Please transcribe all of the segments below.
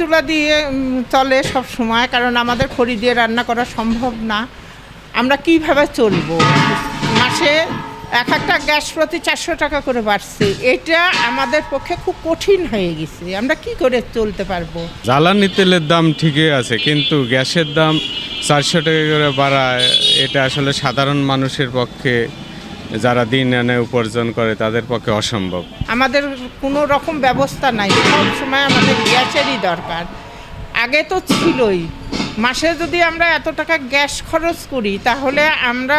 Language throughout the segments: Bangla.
চুলা দিয়ে চলে সব সময়, কারণ আমাদের খড়ি দিয়ে রান্না করা সম্ভব না। আমরা কিভাবে চলবো? মাসে এক একটা গ্যাস প্রতি 400 টাকা করে বাড়ছে। এটা আমাদের পক্ষে খুব কঠিন হয়ে গেছে। আমরা কি করে চলতে পারবো? জ্বালানি তেলের দাম ঠিকই আছে, কিন্তু গ্যাসের দাম 400 টাকা করে বাড়ায়, এটা আসলে সাধারণ মানুষের পক্ষে, যারা দিন আনে উপার্জন করে, তাদের পক্ষে অসম্ভব। আমাদের কোনো রকম ব্যবস্থা নাই, সব সময় আমাদের গ্যাসেরই দরকার। আগে তো ছিলই। মাসে যদি আমরা এত টাকা গ্যাস খরচ করি, তাহলে আমরা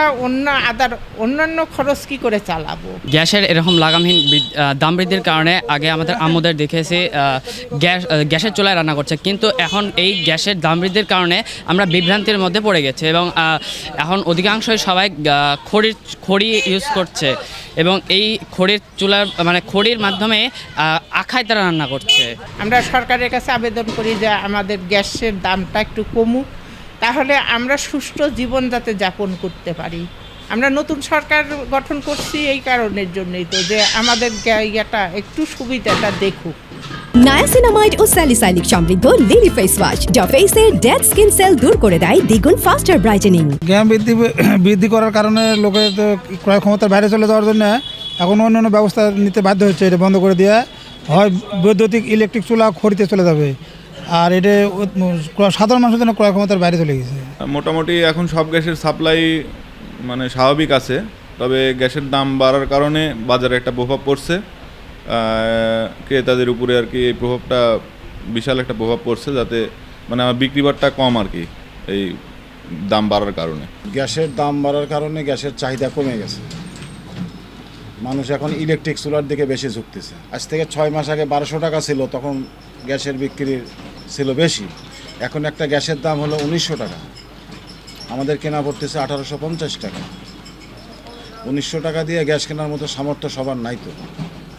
অন্যান্য খরচ কি করে চালাবো? গ্যাসের এরকম লাগামহীন দাম বৃদ্ধির কারণে আগে আমাদের আম্মুদের দেখেছি গ্যাসের চুলায় রান্না করছে, কিন্তু এখন এই গ্যাসের দাম বৃদ্ধির কারণে আমরা বিভ্রান্তির মধ্যে পড়ে গেছি এবং এখন অধিকাংশই সবাই খড়ি ইউজ করছে এবং এই খড়ির চুলার খড়ির মাধ্যমে আখায় তারা রান্না করছে। আমরা সরকারের কাছে আবেদন করি যে আমাদের গ্যাসের দামটা একটু কমুক, তাহলে আমরা সুষ্ঠু জীবন যাতে যাপন করতে পারি। আমরা নতুন সরকার গঠন করছি এই কারণের জন্যই তো, যে আমাদের ইয়েটা একটু সুবিধাটা দেখুক। নায়াসিনামাইড ও স্যালিসাইলিক সমৃদ্ধ লিলি ফেস ওয়াশ যা ফেসের ডেড স্কিন সেল দূর করে দেয় দ্বিগুণ ফাস্টার ব্রাইটেনিং। গ্যাস বৃদ্ধি করার কারণে লোকের তো ক্রয় ক্ষমতার বাইরে চলে যাওয়ার জন্য এখন অন্য ব্যবস্থা নিতে বাধ্য হচ্ছে। এটা বন্ধ করে দিয়ে হয় বৈদ্যুতিক ইলেকট্রিক চুলা খড়িতে চলে যাবে, আর এটা সাধারণ মানুষের জন্য ক্রয় ক্ষমতার বাইরে চলে গেছে। মোটামুটি এখন সব গ্যাসের সাপ্লাই স্বাভাবিক আছে, তবে গ্যাসের দাম বাড়ার কারণে বাজারে একটা প্রভাব পড়ছে ক্রেতাদের উপরে আর কি। এই প্রভাবটা বিশাল একটা প্রভাব পড়ছে, যাতে আমার বিক্রি বাট্টা কম আর কি এই দাম বাড়ার কারণে। গ্যাসের দাম বাড়ার কারণে গ্যাসের চাহিদা কমে গেছে। মানুষ এখন ইলেকট্রিক চুলার দিকে বেশি ঝুঁকতেছে। আজ থেকে 6 মাস আগে 1200 টাকা ছিল, তখন গ্যাসের বিক্রি ছিল বেশি। এখন একটা গ্যাসের দাম হলো 1900 টাকা, আমাদের কেনা পড়তেছে 1850 টাকা। 1900 টাকা দিয়ে গ্যাস কেনার মতো সামর্থ্য সবার নাই তো।